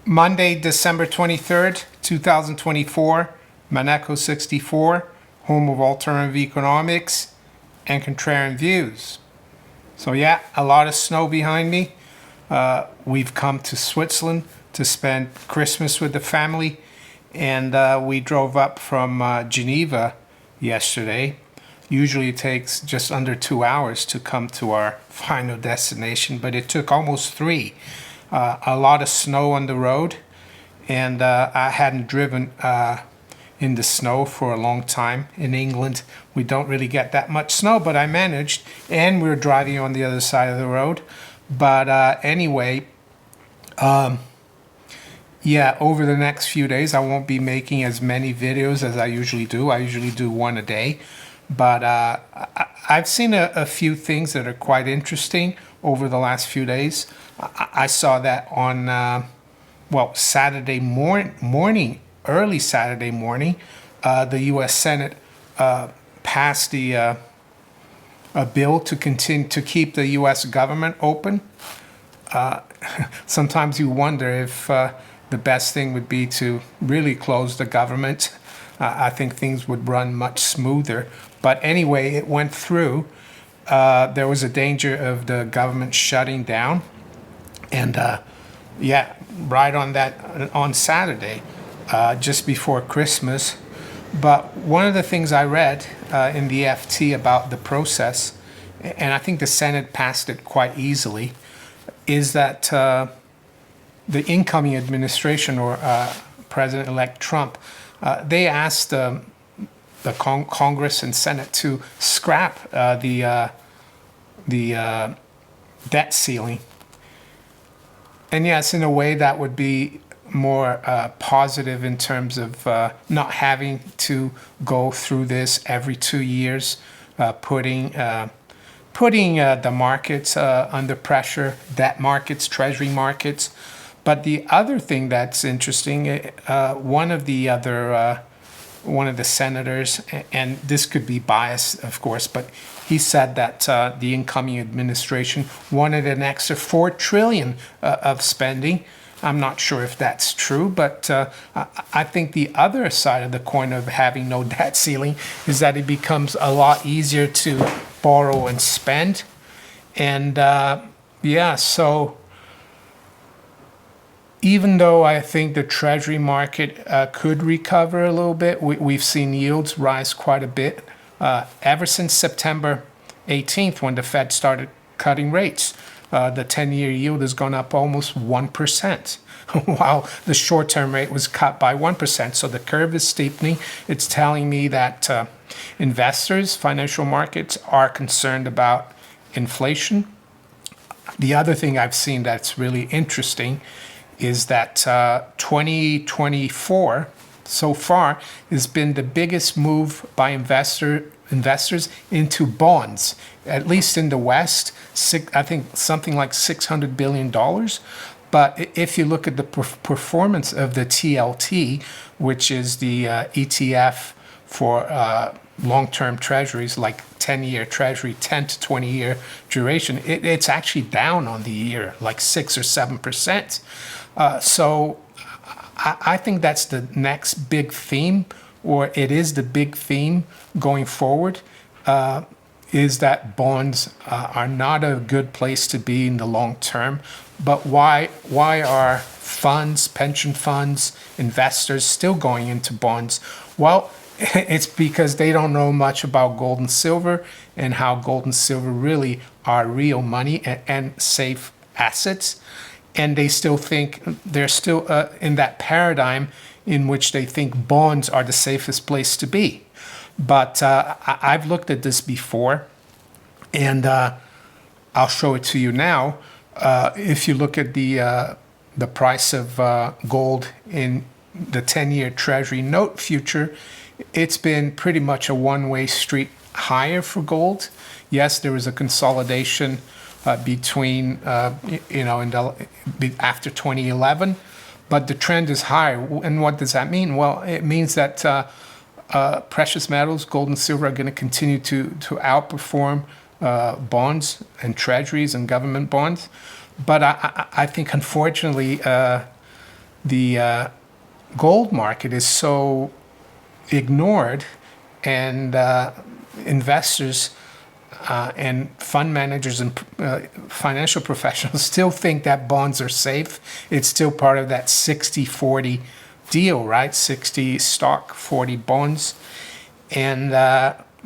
Monday, December 23rd, 2024, Maneco 64, home of alternative economics and contrarian views. So yeah, a lot of snow behind me. We've come to Switzerland to spend Christmas with the family, and we drove up from Geneva yesterday. Usually it takes just under 2 hours to come to our final destination, but it took almost 3. A lot of snow on the road, and I hadn't driven in the snow for a long time. In England, we don't really get that much snow, but I managed, and we were driving on the other side of the road. But anyway, yeah, over the next few days, I won't be making as many videos as I usually do. I usually do one a day. But I've seen a few things that are quite interesting over the last few days. I saw that on, Saturday morning, early Saturday morning, the U.S. Senate passed a bill to continue to keep the U.S. government open. Sometimes you wonder if the best thing would be to really close the government. I think things would run much smoother. But anyway, it went through. There was a danger of the government shutting down. And yeah, right on Saturday, just before Christmas. But one of the things I read in the FT about the process, and I think the Senate passed it quite easily, is that the incoming administration, or President-elect Trump, they asked the Congress and Senate to scrap the debt ceiling. And yes, in a way that would be more positive in terms of not having to go through this every 2 years, putting the markets under pressure, debt markets, treasury markets. But the other thing that's interesting, one of the senators, and this could be biased, of course, but he said that the incoming administration wanted an extra $4 trillion of spending. I'm not sure if that's true, but I think the other side of the coin of having no debt ceiling is that it becomes a lot easier to borrow and spend. And yeah, so even though I think the treasury market could recover a little bit, we've seen yields rise quite a bit ever since September 18th, when the Fed started cutting rates. The 10-year yield has gone up almost 1%, while the short-term rate was cut by 1%. So the curve is steepening. It's telling me that investors, financial markets, are concerned about inflation. The other thing I've seen that's really interesting is that 2024 so far has been the biggest move by investors into bonds, at least in the West. I think something like $600 billion. But if you look at the performance of the TLT, which is the ETF for long-term treasuries, like 10-year treasury, 10 to 20-year duration, it's actually down on the year, like 6 or 7%. So I think that's the next big theme, or it is the big theme going forward, is that bonds are not a good place to be in the long term. But why are funds, pension funds, investors still going into bonds? Well, it's because they don't know much about gold and silver, and how gold and silver really are real money and safe assets. And they still think they're still in that paradigm in which they think bonds are the safest place to be. But I've looked at this before, and I'll show it to you now. If you look at the price of gold in the 10-year Treasury note future, it's been pretty much a one-way street higher for gold. Yes, there was a consolidation between, after 2011, but the trend is higher. And what does that mean? Well, it means that precious metals, gold and silver, are going to continue to outperform bonds and treasuries and government bonds. But I think, unfortunately, the gold market is so ignored, and investors and fund managers and financial professionals still think that bonds are safe. It's still part of that 60-40 deal, right? 60 stock, 40 bonds. And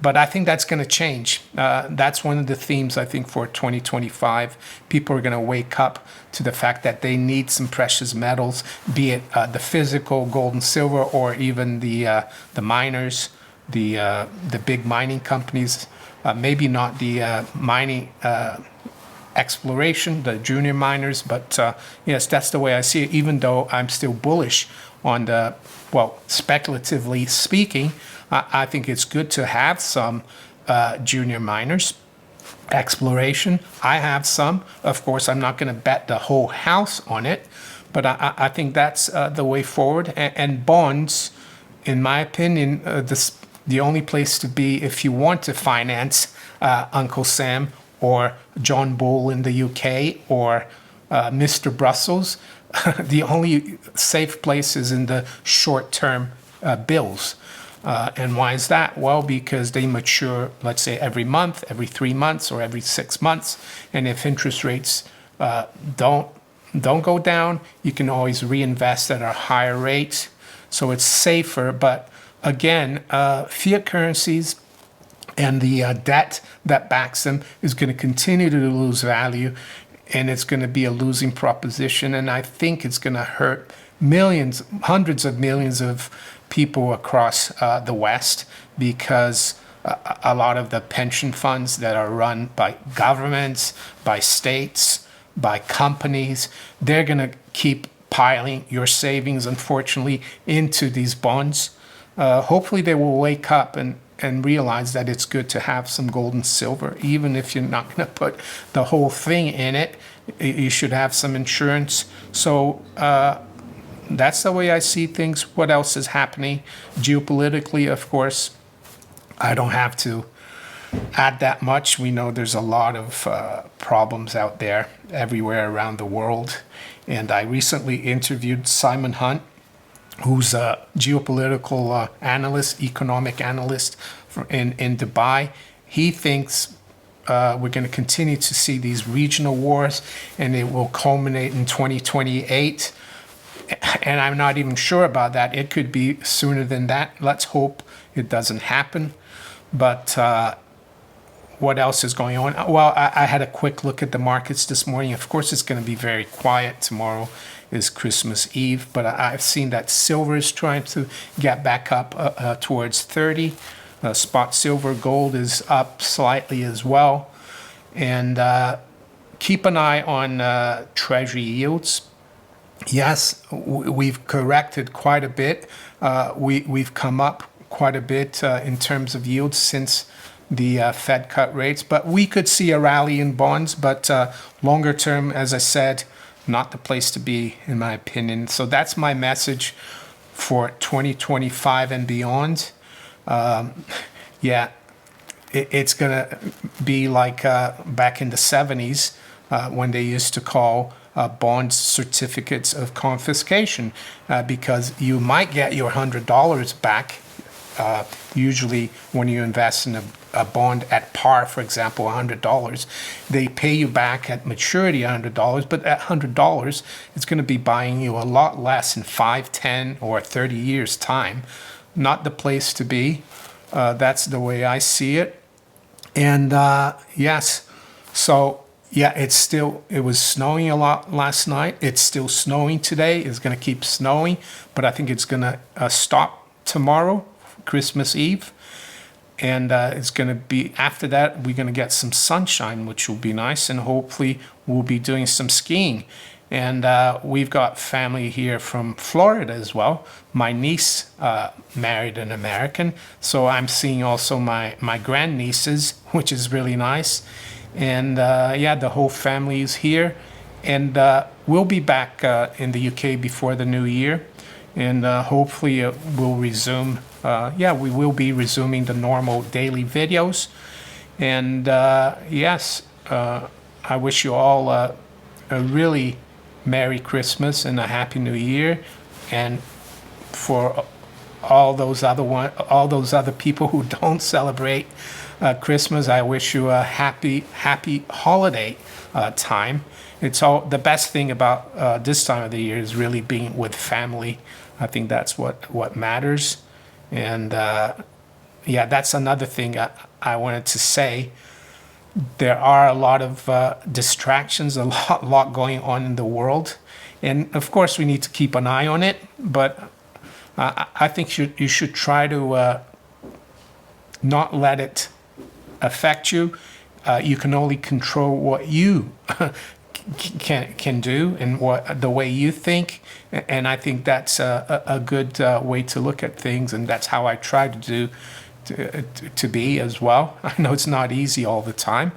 but I think that's going to change. That's one of the themes, I think, for 2025. People are going to wake up to the fact that they need some precious metals, be it the physical gold and silver, or even the miners, the big mining companies. Maybe not the mining exploration, the junior miners, but yes, that's the way I see it. Even though I'm still bullish on the, well, speculatively speaking, I think it's good to have some junior miners. Exploration, I have some. Of course, I'm not going to bet the whole house on it, but I think that's the way forward. And bonds, in my opinion, the only place to be if you want to finance Uncle Sam or John Bull in the UK or Mr. Brussels. The only safe place is in the short-term bills. And why is that? Well, because they mature, let's say, every month, every 3 months, or every 6 months. And if interest rates don't go down, you can always reinvest at a higher rate. So it's safer. But again, fiat currencies and the debt that backs them is going to continue to lose value, and it's going to be a losing proposition. And I think it's going to hurt millions, hundreds of millions of people across the West, because a lot of the pension funds that are run by governments, by states, by companies, they're going to keep piling your savings, unfortunately, into these bonds. Hopefully they will wake up and realize that it's good to have some gold and silver. Even if you're not going to put the whole thing in it, you should have some insurance. So that's the way I see things. What else is happening geopolitically? Of course, I don't have to add that much. We know there's a lot of problems out there everywhere around the world. And I recently interviewed Simon Hunt, who's a geopolitical analyst, economic analyst in Dubai. He thinks we're going to continue to see these regional wars, and it will culminate in 2028. And I'm not even sure about that. It could be sooner than that. Let's hope it doesn't happen. But what else is going on? Well, I had a quick look at the markets this morning. Of course, it's going to be very quiet. Tomorrow is Christmas Eve. But I've seen that silver is trying to get back up towards 30. Spot silver, gold is up slightly as well. And keep an eye on treasury yields. Yes, we've corrected quite a bit. We've come up quite a bit in terms of yields since the Fed cut rates, but we could see a rally in bonds. But longer term, as I said, not the place to be, in my opinion. So that's my message for 2025 and beyond. It's going to be like back in the 70s when they used to call bond certificates of confiscation, because you might get your $100 back. Usually when you invest in a bond at par, for example, $100, they pay you back at maturity $100, but at $100, it's going to be buying you a lot less in 5, 10, or 30 years' time. Not the place to be. That's the way I see it. And yes, so yeah, it was snowing a lot last night. It's still snowing today. It's going to keep snowing, but I think it's going to stop tomorrow, Christmas Eve. And it's going to be, after that, we're going to get some sunshine, which will be nice. And hopefully we'll be doing some skiing. And we've got family here from Florida as well. My niece married an American. So I'm seeing also my grandnieces, which is really nice. And yeah, the whole family is here. And we'll be back in the UK before the new year. And hopefully we'll resume. We will be resuming the normal daily videos. And yes, I wish you all a really Merry Christmas and a Happy New Year. And for all those other people who don't celebrate Christmas, I wish you a happy holiday time. It's all the best thing about this time of the year is really being with family. I think that's what matters. And yeah, that's another thing I wanted to say. There are a lot of distractions, a lot going on in the world. And of course, we need to keep an eye on it. But I think you should try to not let it affect you. You can only control what you can do and what the way you think. And I think that's a good way to look at things. And that's how I try to do. To be as well. I know it's not easy all the time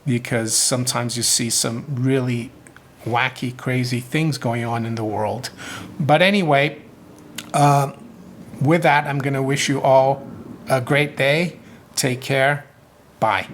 because sometimes you see some really wacky, crazy things going on in the world. But anyway, with that, I'm going to wish you all a great day. Take care. Bye.